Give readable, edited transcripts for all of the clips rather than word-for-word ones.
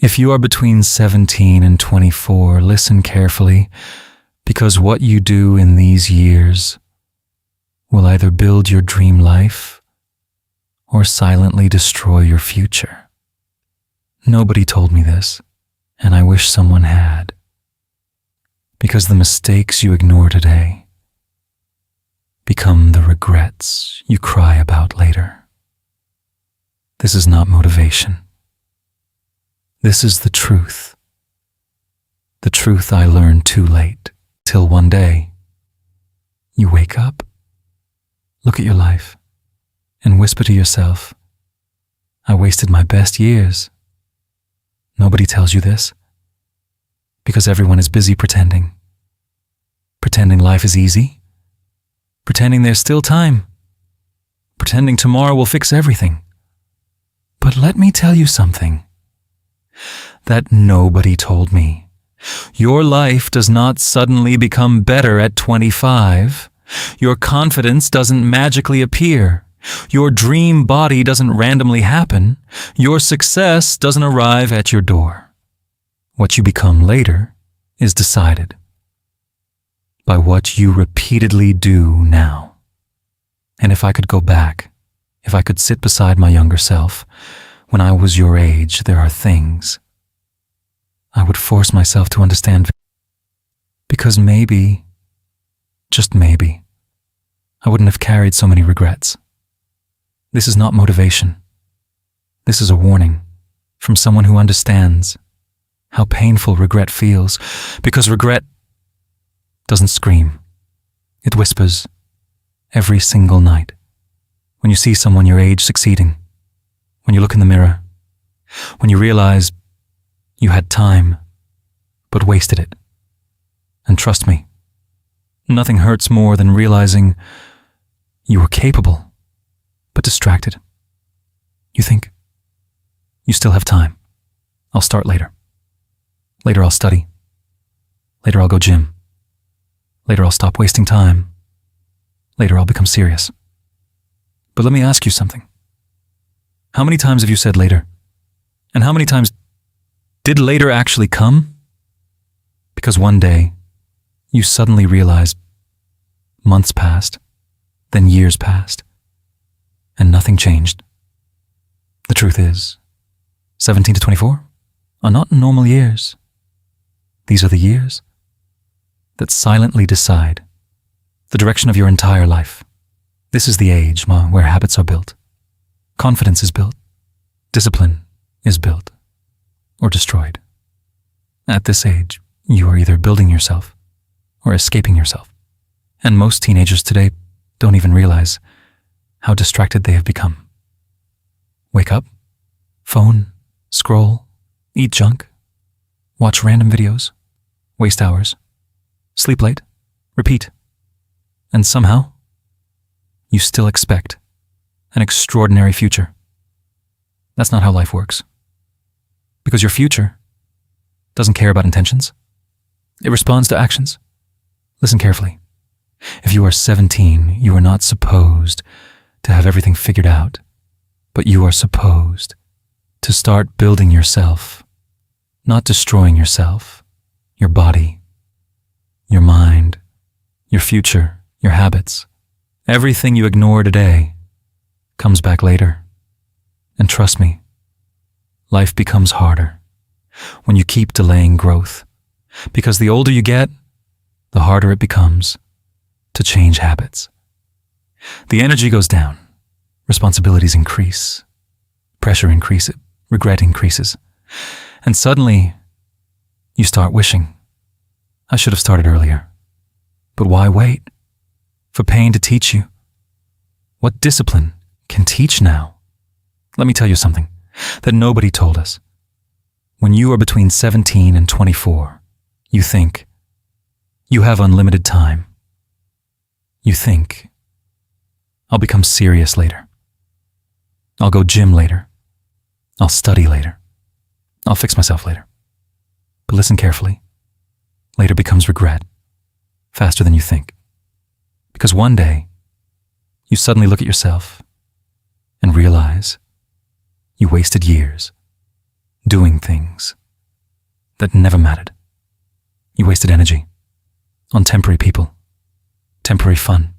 If you are between 17 and 24, listen carefully, because what you do in these years will either build your dream life or silently destroy your future. Nobody told me this, and I wish someone had, because the mistakes you ignore today become the regrets you cry about later. This is not motivation. This is the truth. The truth I learned too late, till one day you wake up, look at your life, and whisper to yourself, I wasted my best years. Nobody tells you this, because everyone is busy pretending. Pretending life is easy, pretending there's still time, pretending tomorrow will fix everything. But let me tell you something that nobody told me. Your life does not suddenly become better at 25. Your confidence doesn't magically appear. Your dream body doesn't randomly happen. Your success doesn't arrive at your door. What you become later is decided by what you repeatedly do now. And if I could go back, if I could sit beside my younger self, when I was your age, there are things I would force myself to understand, because maybe, just maybe, I wouldn't have carried so many regrets. This is not motivation. This is a warning from someone who understands how painful regret feels, because regret doesn't scream. It whispers every single night. When you see someone your age succeeding, when you look in the mirror, when you realize you had time, but wasted it. And trust me, nothing hurts more than realizing you were capable, but distracted. You think, you still have time. I'll start later. Later I'll study. Later I'll go gym. Later I'll stop wasting time. Later I'll become serious. But let me ask you something. How many times have you said later? And how many times did later actually come? Because one day, you suddenly realized months passed, then years passed, and nothing changed. The truth is, 17 to 24 are not normal years. These are the years that silently decide the direction of your entire life. This is the age where habits are built, confidence is built, discipline is built, or destroyed. At this age, you are either building yourself or escaping yourself. And most teenagers today don't even realize how distracted they have become. Wake up, phone, scroll, eat junk, watch random videos, waste hours, sleep late, repeat. And somehow, you still expect an extraordinary future. That's not how life works. Because your future doesn't care about intentions. It responds to actions. Listen carefully. If you are 17, you are not supposed to have everything figured out, but you are supposed to start building yourself, not destroying yourself, your body, your mind, your future, your habits. Everything you ignore today comes back later. And trust me, life becomes harder when you keep delaying growth, because the older you get, the harder it becomes to change habits. The energy goes down, responsibilities increase, pressure increases, regret increases, and suddenly you start wishing, I should have started earlier. But why wait for pain to teach you what discipline can teach now? Let me tell you something that nobody told us. When you are between 17 and 24, you think you have unlimited time. You think, I'll become serious later. I'll go gym later. I'll study later. I'll fix myself later. But listen carefully. Later becomes regret, faster than you think. Because one day, you suddenly look at yourself and realize you wasted years. doing things that never mattered. You wasted energy on temporary people, temporary fun,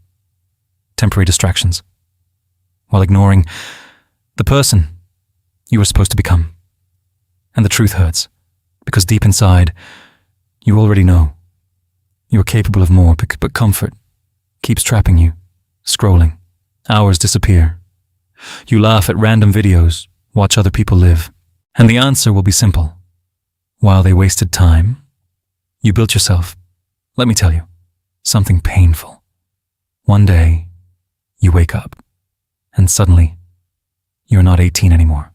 temporary distractions, while ignoring the person you were supposed to become. And the truth hurts, because deep inside, you already know you are capable of more, but comfort keeps trapping you, scrolling. Hours disappear. You laugh at random videos, watch other people live, and the answer will be simple. While they wasted time, you built yourself, let me tell you, something painful. One day, you wake up, and suddenly, you're not 18 anymore,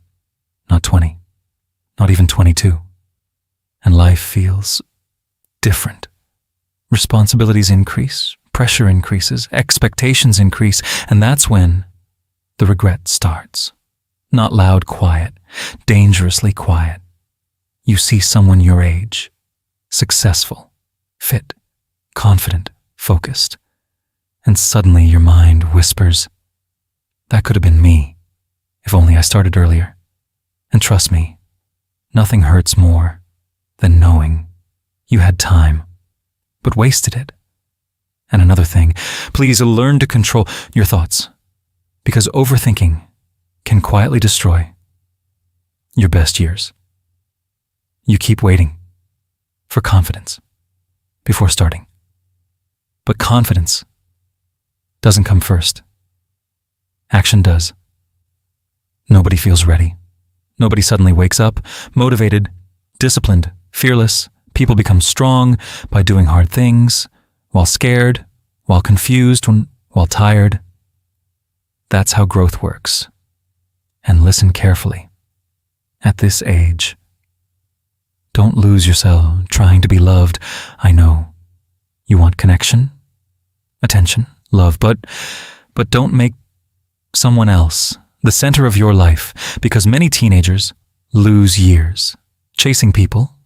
not 20, not even 22, and life feels different. Responsibilities increase, pressure increases, expectations increase, and that's when the regret starts. Not loud, quiet, dangerously quiet. You see someone your age, successful, fit, confident, focused, and suddenly your mind whispers, that could have been me, if only I started earlier. And trust me, nothing hurts more than knowing you had time, but wasted it. And another thing, please learn to control your thoughts, because overthinking can quietly destroy your best years. You keep waiting for confidence before starting. But confidence doesn't come first. Action does. Nobody feels ready. Nobody suddenly wakes up, motivated, disciplined, fearless. People become strong by doing hard things, while scared, while confused, while tired. That's how growth works. And listen carefully. At this age, don't lose yourself trying to be loved. I know you want connection, attention, love, but don't make someone else the center of your life, because many teenagers lose years chasing people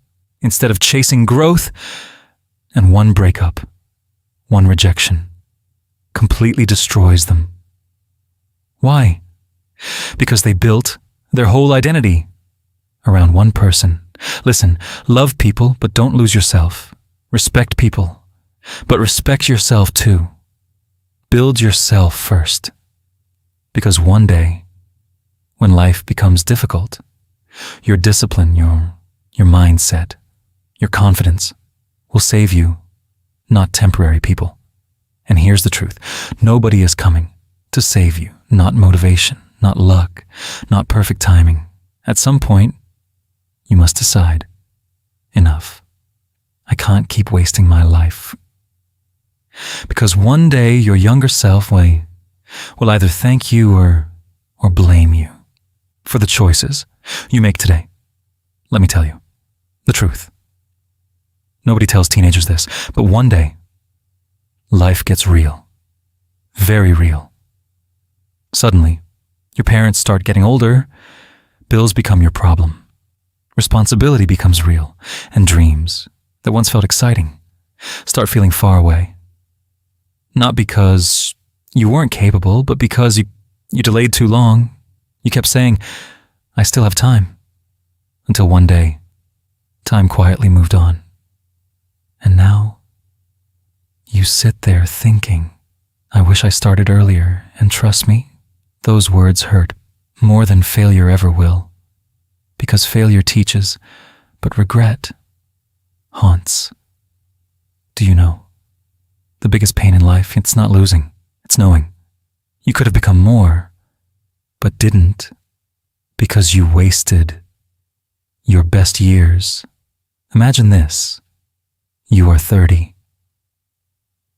instead of chasing growth, and one breakup, one rejection completely destroys them. Why? Because they built their whole identity around one person. Listen, love people, but don't lose yourself. Respect people, but respect yourself too. Build yourself first. Because one day, when life becomes difficult, your discipline, your mindset, your confidence will save you, not temporary people. And here's the truth. Nobody is coming to save you. Not motivation, not luck, not perfect timing. At some point, you must decide, enough. I can't keep wasting my life. Because one day your younger self will either thank you or blame you for the choices you make today. Let me tell you the truth. Nobody tells teenagers this, but one day, life gets real. Very real. Suddenly, your parents start getting older, bills become your problem, responsibility becomes real, and dreams that once felt exciting start feeling far away. Not because you weren't capable, but because you delayed too long. You kept saying, I still have time. Until one day, time quietly moved on. And now, you sit there thinking, I wish I started earlier, and trust me, those words hurt more than failure ever will. Because failure teaches, but regret haunts. Do you know? The biggest pain in life, it's not losing, it's knowing. You could have become more, but didn't, because you wasted your best years. Imagine this. You are 30,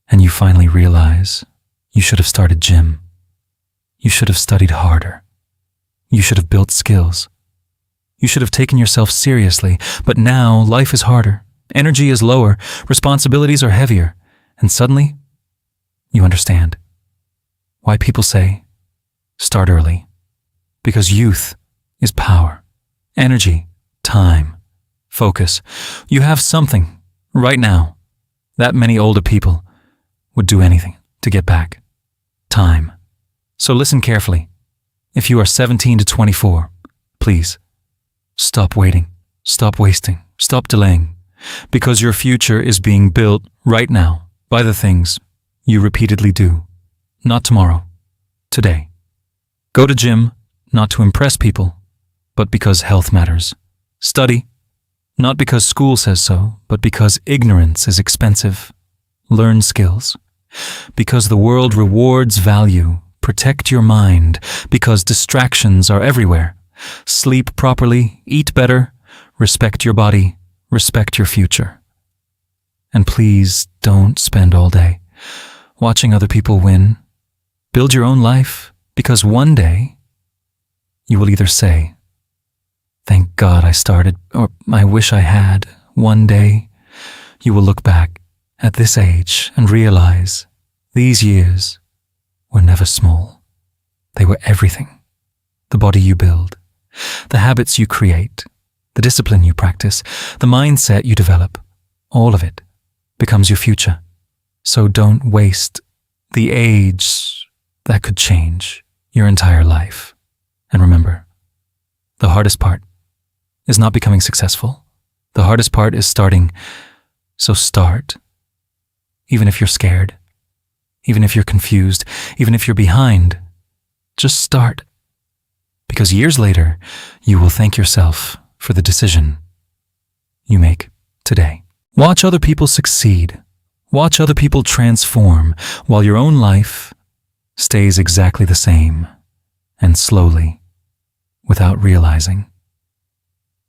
and you finally realize you should have started gym. You should have studied harder. You should have built skills. You should have taken yourself seriously, but now life is harder. Energy is lower, responsibilities are heavier, and suddenly, you understand why people say, start early. Because youth is power, energy, time, focus. You have something right now that many older people would do anything to get back. Time. So listen carefully. If you are 17 to 24, please Stop waiting. Stop wasting. Stop delaying. Because your future is being built right now by the things you repeatedly do. Not tomorrow. Today. Go to gym, not to impress people, but because health matters. Study, not because school says so, but because ignorance is expensive. Learn skills. Because the world rewards value. Protect your mind, because distractions are everywhere. Sleep properly, eat better, respect your body, respect your future. And please don't spend all day watching other people win. Build your own life, because one day you will either say, "Thank God I started," or "I wish I had." One day you will look back at this age and realize these years were never small. They were everything. The body you build, the habits you create, the discipline you practice, the mindset you develop, all of it becomes your future. So don't waste the age that could change your entire life. And remember, the hardest part is not becoming successful. The hardest part is starting. So start. Even if you're scared, even if you're confused, even if you're behind, just start. Because years later, you will thank yourself for the decision you make today. Watch other people succeed. Watch other people transform while your own life stays exactly the same. And slowly, without realizing,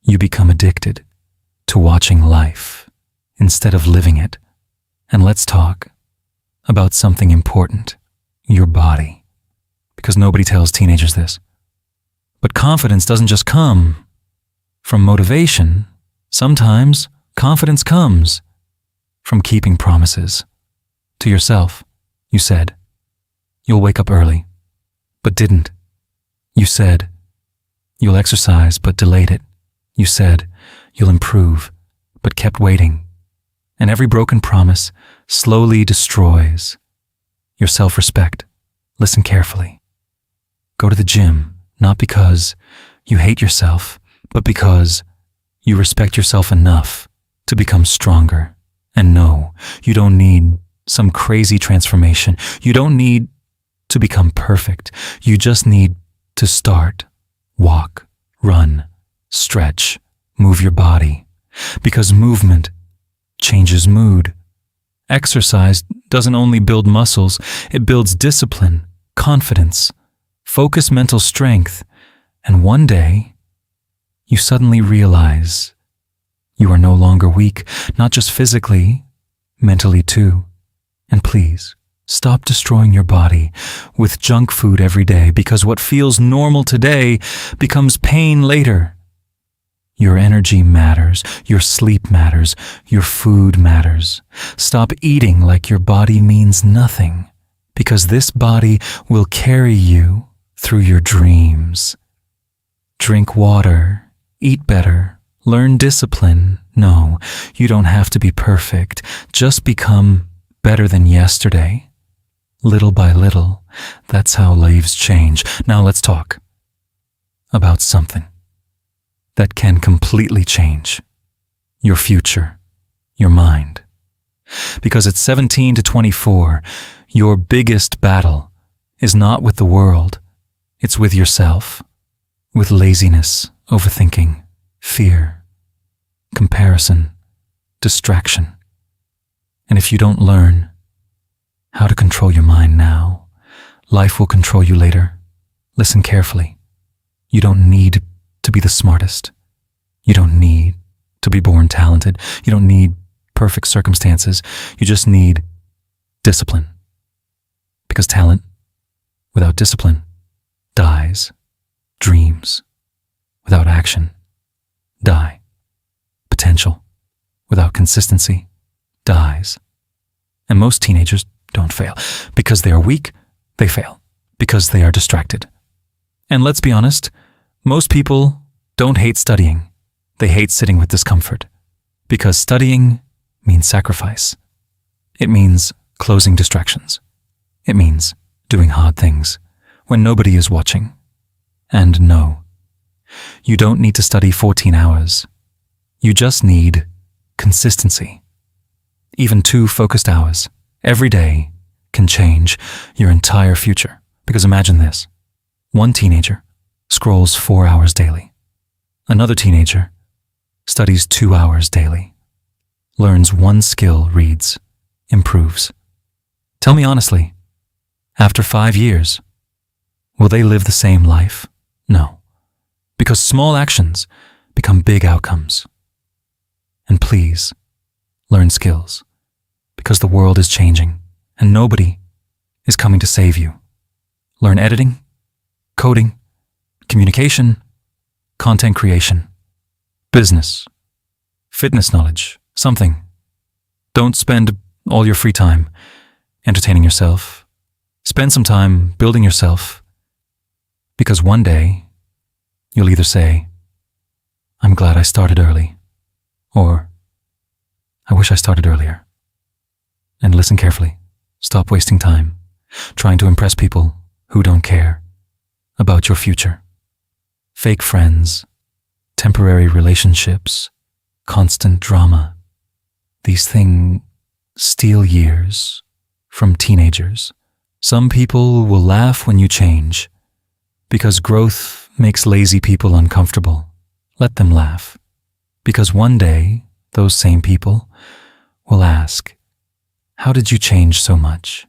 you become addicted to watching life instead of living it. And let's talk about something important, your body. Because nobody tells teenagers this. But confidence doesn't just come from motivation. Sometimes confidence comes from keeping promises to yourself. You said you'll wake up early, but didn't. You said you'll exercise, but delayed it. You said you'll improve, but kept waiting. And every broken promise slowly destroys your self-respect. Listen carefully. Go to the gym, not because you hate yourself, but because you respect yourself enough to become stronger. And no, you don't need some crazy transformation. You don't need to become perfect. You just need to start. Walk, run, stretch, move your body. Because movement changes mood. Exercise doesn't only build muscles, it builds discipline, confidence, focus, mental strength. And one day, you suddenly realize you are no longer weak, not just physically, mentally too. And please, stop destroying your body with junk food every day, because what feels normal today becomes pain later. Your energy matters, your sleep matters, your food matters. Stop eating like your body means nothing, because this body will carry you through your dreams. Drink water, eat better, learn discipline. No, you don't have to be perfect. Just become better than yesterday. Little by little, that's how lives change. Now let's talk about something that can completely change your future, your mind. Because at 17 to 24, your biggest battle is not with the world, it's with yourself, with laziness, overthinking, fear, comparison, distraction. And if you don't learn how to control your mind now, life will control you later. Listen carefully. You don't need to be the smartest. You don't need to be born talented. You don't need perfect circumstances. You just need discipline. Because talent without discipline dies. Dreams without action die. Potential without consistency dies. And most teenagers don't fail. Because they are weak, they fail. Because they are distracted. And let's be honest, most people don't hate studying. They hate sitting with discomfort. Because studying means sacrifice. It means closing distractions. It means doing hard things when nobody is watching. And no, You don't need to study 14 hours. You just need consistency. Even 2 focused hours every day can change your entire future. Because imagine this. One teenager scrolls 4 hours daily. Another teenager studies 2 hours daily. Learns 1 skill, reads, improves. Tell me honestly, after 5 years, will they live the same life? No. Because small actions become big outcomes. And please, learn skills. Because the world is changing and nobody is coming to save you. Learn editing, coding, communication, content creation, business, fitness knowledge, something. Don't spend all your free time entertaining yourself. Spend some time building yourself. Because one day, you'll either say, I'm glad I started early, or I wish I started earlier. And listen carefully. Stop wasting time trying to impress people who don't care about your future. Fake friends, temporary relationships, constant drama. These things steal years from teenagers. Some people will laugh when you change because growth makes lazy people uncomfortable. Let them laugh, because one day those same people will ask, how did you change so much?